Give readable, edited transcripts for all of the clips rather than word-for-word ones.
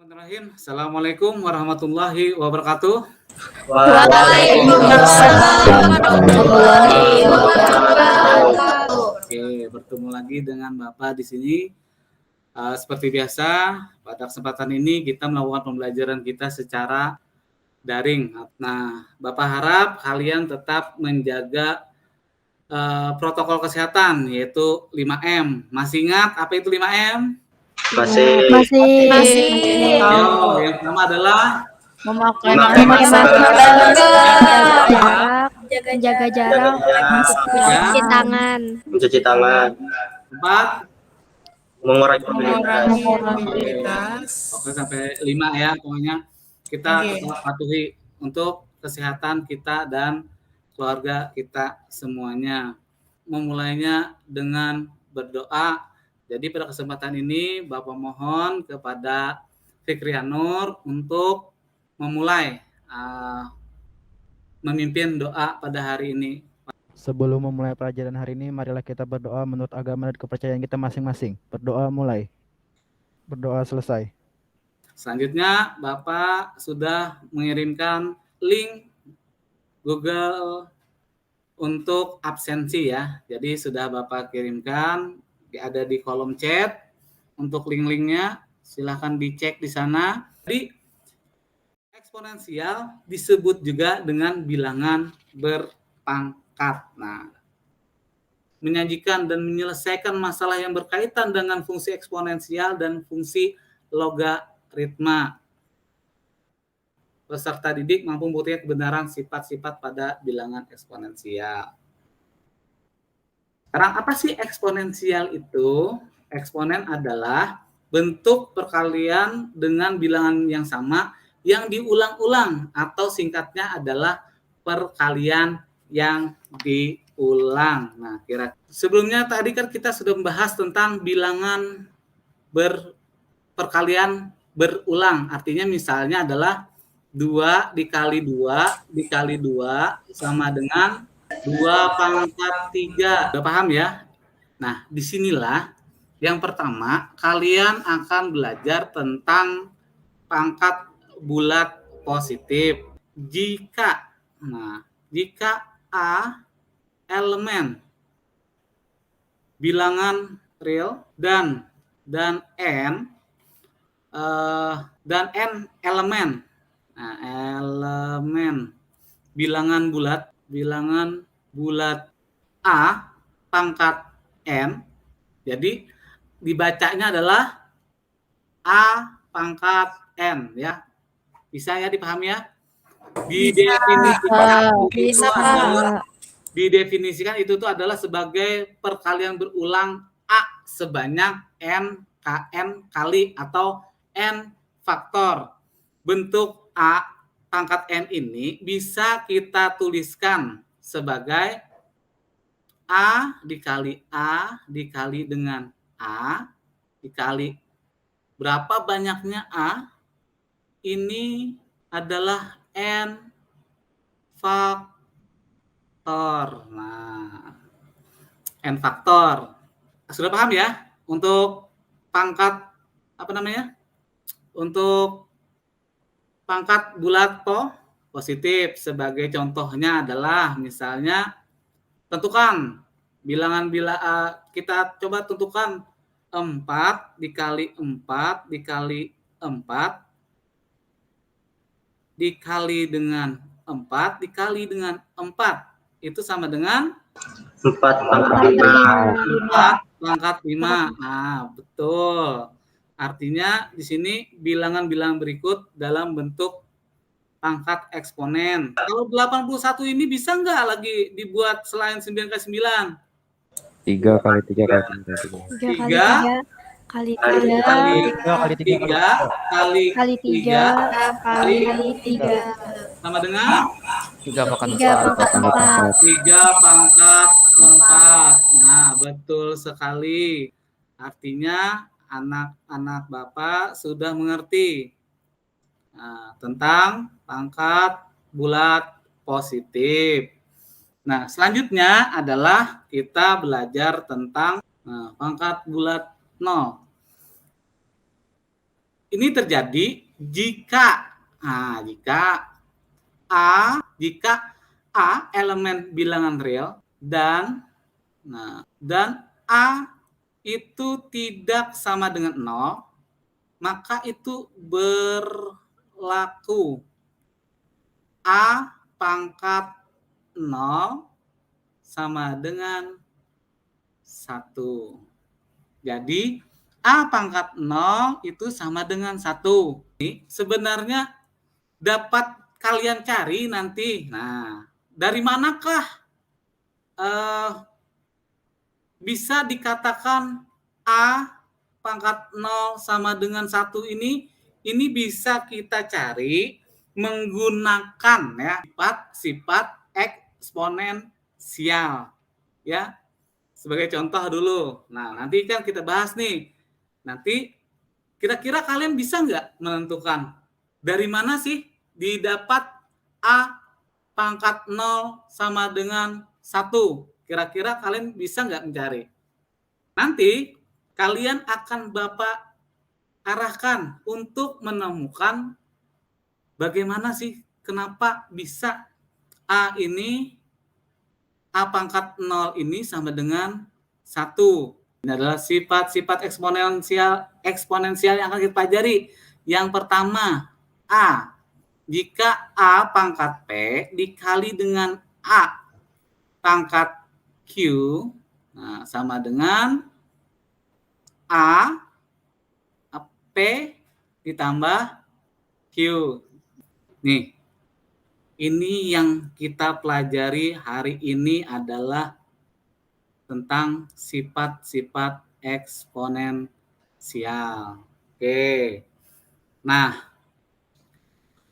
Bismillahirrahmanirrahim. Assalamualaikum warahmatullahi wabarakatuh. Waalaikumsalam warahmatullahi wabarakatuh. Oke, bertemu lagi dengan Bapak di sini. Seperti biasa, pada kesempatan ini kita melakukan pembelajaran kita secara daring. Nah, Bapak harap kalian tetap menjaga protokol kesehatan, yaitu 5M. Masih ingat apa itu 5M? Masih. Yang pertama adalah Memakai Memakai masker, jaga jarak, mencuci mencuci tangan, 4, mengurangi mobilitas. Oke, sampai 5 ya, pokoknya kita tetap patuhi untuk kesehatan kita dan keluarga kita semuanya. Memulainya dengan berdoa. Jadi pada kesempatan ini Bapak mohon kepada Fikrianur untuk memulai memimpin doa pada hari ini. Sebelum memulai pelajaran hari ini, marilah kita berdoa menurut agama dan kepercayaan kita masing-masing. Berdoa mulai. Berdoa selesai. Selanjutnya, Bapak sudah mengirimkan link Google untuk absensi ya. Jadi sudah Bapak kirimkan, ada di kolom chat untuk link-linknya. Silahkan dicek di sana. Jadi eksponensial disebut juga dengan bilangan berpangkat. Nah, menyajikan dan menyelesaikan masalah yang berkaitan dengan fungsi eksponensial dan fungsi logaritma. Peserta didik mampu membuktikan kebenaran sifat-sifat pada bilangan eksponensial. Sekarang apa sih eksponensial itu? Eksponen adalah bentuk perkalian dengan bilangan yang sama yang diulang-ulang atau singkatnya adalah perkalian yang diulang. Nah, sebelumnya tadi kan kita sudah membahas tentang bilangan perkalian berulang. Artinya misalnya adalah 2 dikali 2 dikali 2 sama dengan 2 pangkat 3. Udah paham ya? Nah, disinilah yang pertama kalian akan belajar tentang pangkat bulat positif. Jika A elemen bilangan real dan N elemen. Nah, elemen bilangan bulat A pangkat N. Jadi dibacanya adalah A pangkat N ya. Bisa ya dipahami ya? Didefinisikan itu adalah sebagai perkalian berulang A sebanyak N kali atau N faktor. Bentuk A pangkat N ini bisa kita tuliskan sebagai A dikali dengan A dikali berapa banyaknya A, ini adalah N faktor. Nah, N faktor. Sudah paham ya? Untuk pangkat Untuk pangkat bulat positif sebagai contohnya adalah misalnya tentukan kita coba tentukan 4 dikali 4 dikali 4 dikali dengan 4 dikali dengan 4 itu sama dengan 4 pangkat 5. 4 pangkat 5. Nah, betul. Artinya di sini bilangan-bilangan berikut dalam bentuk pangkat eksponen. Kalau 81 ini bisa nggak lagi dibuat selain 9 kali 9? 3 kali 3 kali 3 kali 3 kali 3 kali 3 kali 3 sama dengan 3 pangkat 3 pangkat 4. Nah, betul sekali. Artinya anak-anak Bapak sudah mengerti tentang pangkat bulat positif. Nah, selanjutnya adalah kita belajar tentang pangkat bulat 0. ini terjadi jika A elemen bilangan real dan A itu tidak sama dengan 0, maka itu berlaku A pangkat 0 sama dengan 1. Jadi A pangkat 0 itu sama dengan 1. Ini sebenarnya dapat kalian cari nanti. Nah, dari manakah bisa dikatakan A pangkat 0 sama dengan 1 ini bisa kita cari menggunakan ya sifat eksponensial ya. Sebagai contoh dulu. Nah, nanti kan kita bahas nih. Nanti kira-kira kalian bisa nggak menentukan dari mana sih didapat A pangkat 0 sama dengan 1? Kira-kira kalian bisa nggak mencari? Nanti kalian akan Bapak arahkan untuk menemukan bagaimana sih kenapa bisa A pangkat 0 ini sama dengan 1. Ini adalah sifat-sifat eksponensial yang akan kita pelajari. Yang pertama, A. Jika A pangkat P dikali dengan A pangkat Q, nah, sama dengan A P ditambah Q. Nih, ini yang kita pelajari hari ini adalah tentang sifat-sifat eksponensial. Oke. Nah,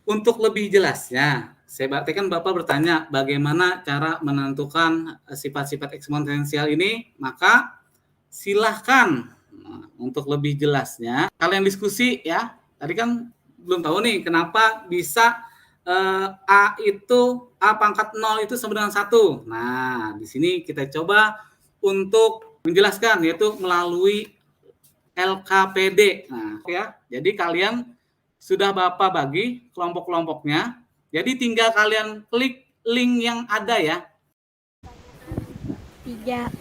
untuk lebih jelasnya, kan Bapak bertanya bagaimana cara menentukan sifat-sifat eksponensial ini, maka silahkan untuk lebih jelasnya kalian diskusi ya. Tadi kan belum tahu nih kenapa bisa A pangkat 0 itu sama dengan 1. Nah, di sini kita coba untuk menjelaskan yaitu melalui LKPD. Nah, ya. Jadi kalian sudah Bapak bagi kelompok-kelompoknya. Jadi tinggal kalian klik link yang ada ya. 3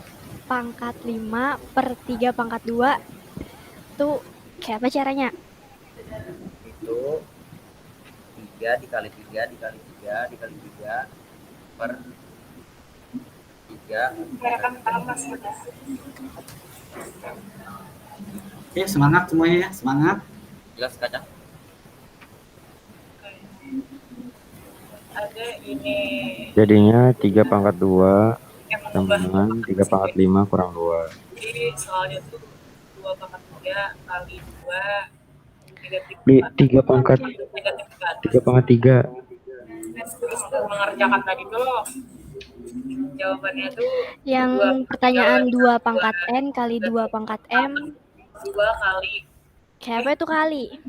pangkat 5 per 3 pangkat 2 itu kayak apa caranya? Itu 3 dikali 3 dikali 3 dikali 3 per 3. Oke, semangat semuanya ya, semangat. Jelas kaca? Ada ini Jadinya 3 pangkat 2 sama dengan 3 pangkat 5 kurang 2. jadi soalnya tuh 2 pangkat 3 kali 2 negatif 3 pangkat 3. terus mengerjakan tadi tuh jawabannya tuh Yang pertanyaan 2 pangkat N kali 2 pangkat M 2 kali kayak apa itu kali?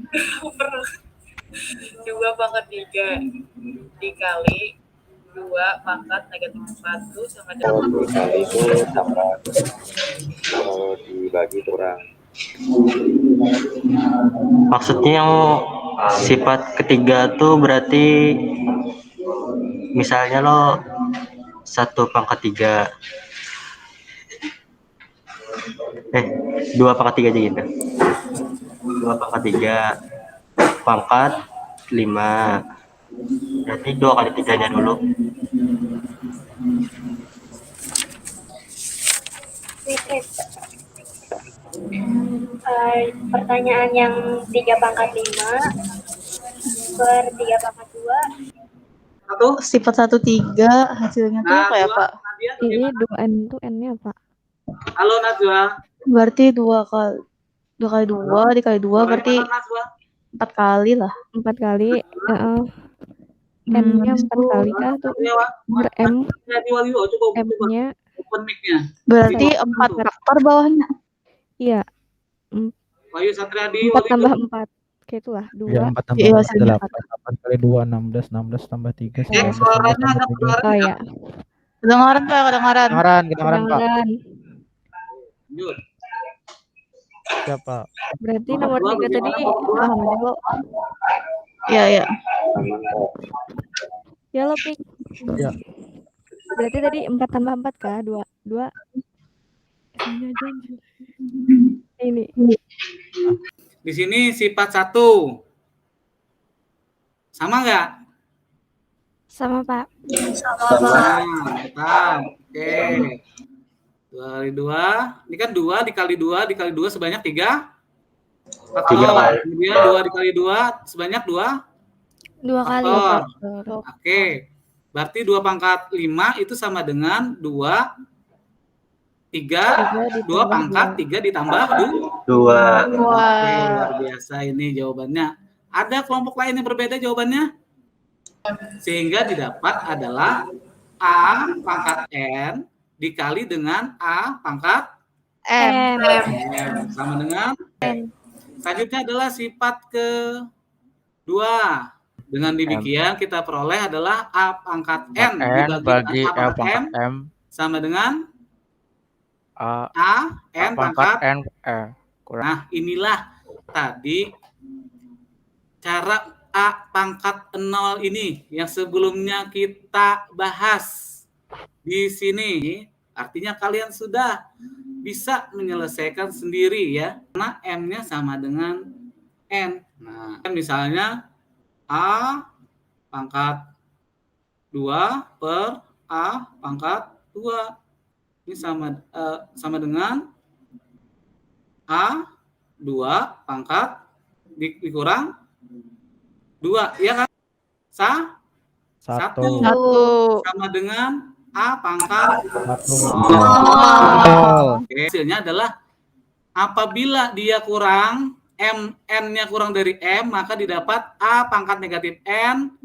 2 pangkat 3 dikali 2 pangkat negatif 1 sama Kalau dengan dikali itu tambah, kalau dibagi kurang. Maksudnya yang sifat ketiga tuh berarti misalnya lo 1 pangkat 3 2 pangkat 3 aja gitu. 2 pangkat 3 pangkat 5. Berarti 2 kali 3-nya dulu. Pertanyaan yang 3 pangkat 5 per 3 pangkat 2 Satu. Sifat 1/3 hasilnya tuh kayak apa? Nadia, ini 2N itu N-nya apa? halo Najwa. Berarti 2 kali 2 dikali 2 berarti Najwa. 4 kali lah. 4 kali N-nya 4 kali kah tuh? Per M M-nya Open mic-nya. Berarti 4 faktor bawahnya. iya Wahyu Satriadi. 4 tambah 4 kayak itulah 2. Ya, 4 tambah Iya, 4, saya 8 kali 2, 16 tambah 3, Suaranya ada 19 Oh ya. Kedengaran Pak, kedengaran. Kedengaran Pak. Kedengaran. Lanjut. Siapa? Berarti nomor 3 tadi bagaimana? paham dulu. Ya, ya. Ya lo, Pik. Ya. Berarti tadi 4 tambah 4 kah? 2. 2. Sini aja. Ini. Di sini sifat 1. Sama nggak? Sama, Pak. Nah, mantap. Oke. 2 kali 2. Ini kan 2 dikali 2 dikali 2 sebanyak 3. Faktor. Kemudian 2 dikali 2 sebanyak 2. 2 kali. Faktor. Oke. Berarti 2 pangkat 5 itu sama dengan 2 pangkat 3 ditambah 2. Oke, luar biasa ini jawabannya. Ada kelompok lain yang berbeda jawabannya? Sehingga didapat adalah A pangkat N dikali dengan A pangkat M. M. Sama dengan N. Selanjutnya adalah sifat kedua. Dengan demikian kita peroleh adalah A pangkat N dibagi A pangkat M sama dengan A N pangkat N. Nah, inilah tadi cara A pangkat 0 ini yang sebelumnya kita bahas di sini. Artinya kalian sudah bisa menyelesaikan sendiri ya, karena M-nya sama dengan N. Nah, misalnya A pangkat 2 per A pangkat 2. Ini sama dengan A 2 pangkat dikurang 2, ya kan? 1 sama dengan A pangkat 0. Oke, hasilnya adalah apabila dia kurang N-nya kurang dari M, maka didapat A pangkat negatif N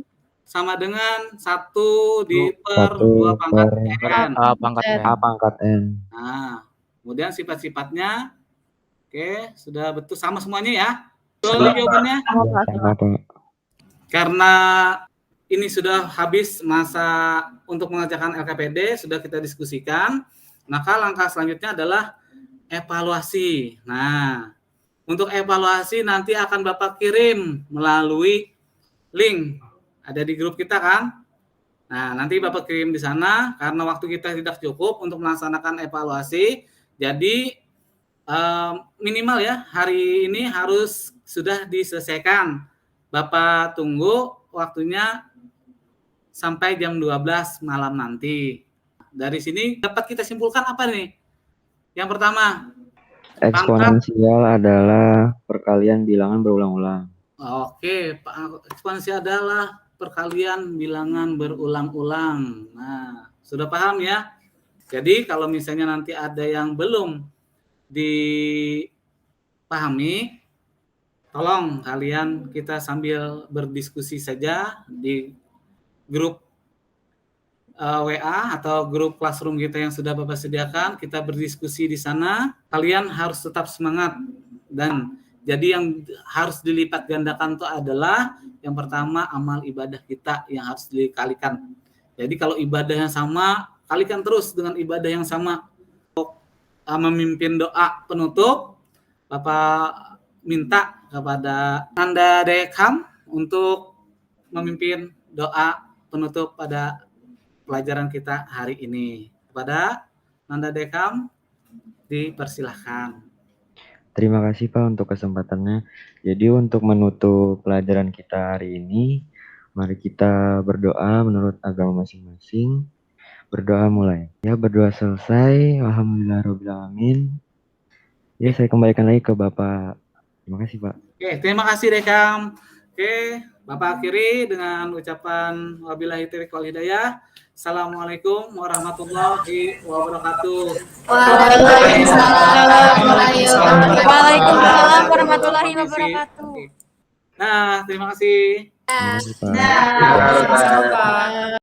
sama dengan 1 per 2 pangkat N. A pangkat N. Nah, kemudian sifat-sifatnya, oke, sudah betul sama semuanya ya. Betul jawabannya? Karena ini sudah habis masa untuk mengerjakan LKPD, sudah kita diskusikan, maka langkah selanjutnya adalah evaluasi. Nah, untuk evaluasi nanti akan Bapak kirim melalui link. Ada di grup kita kan? Nah, nanti Bapak kirim di sana karena waktu kita tidak cukup untuk melaksanakan evaluasi. Jadi minimal ya hari ini harus sudah diselesaikan. Bapak tunggu waktunya sampai jam 12 malam nanti. Dari sini dapat kita simpulkan apa nih? Yang pertama, eksponensial adalah perkalian bilangan berulang-ulang. Oke, eksponensial adalah perkalian bilangan berulang-ulang. Nah, sudah paham ya? Jadi kalau misalnya nanti ada yang belum dipahami, tolong kalian kita sambil berdiskusi saja di grup WA atau grup classroom kita yang sudah Bapak sediakan. Kita berdiskusi di sana. Kalian harus tetap semangat dan jadi yang harus dilipat gandakan itu adalah yang pertama amal ibadah kita yang harus dikalikan. Jadi kalau ibadahnya sama, kalikan terus dengan ibadah yang sama. Untuk memimpin doa penutup, Bapak minta kepada Nanda Dekam untuk memimpin doa penutup pada pelajaran kita hari ini. Kepada Nanda Dekam dipersilahkan. Terima kasih Pak untuk kesempatannya. Jadi untuk menutup pelajaran kita hari ini, mari kita berdoa menurut agama masing-masing. Berdoa mulai. Ya, berdoa selesai. Alhamdulillahirrahmanirrahim. Ya, saya kembalikan lagi ke Bapak. Terima kasih Pak. Oke, terima kasih Dekam. Oke, Bapak akhiri dengan ucapan wabillahi taufiq wal hidayah. Assalamualaikum warahmatullahi wabarakatuh. Waalaikumsalam warahmatullahi wabarakatuh. Nah, terima kasih. Terima kasih Pak. Sama-sama.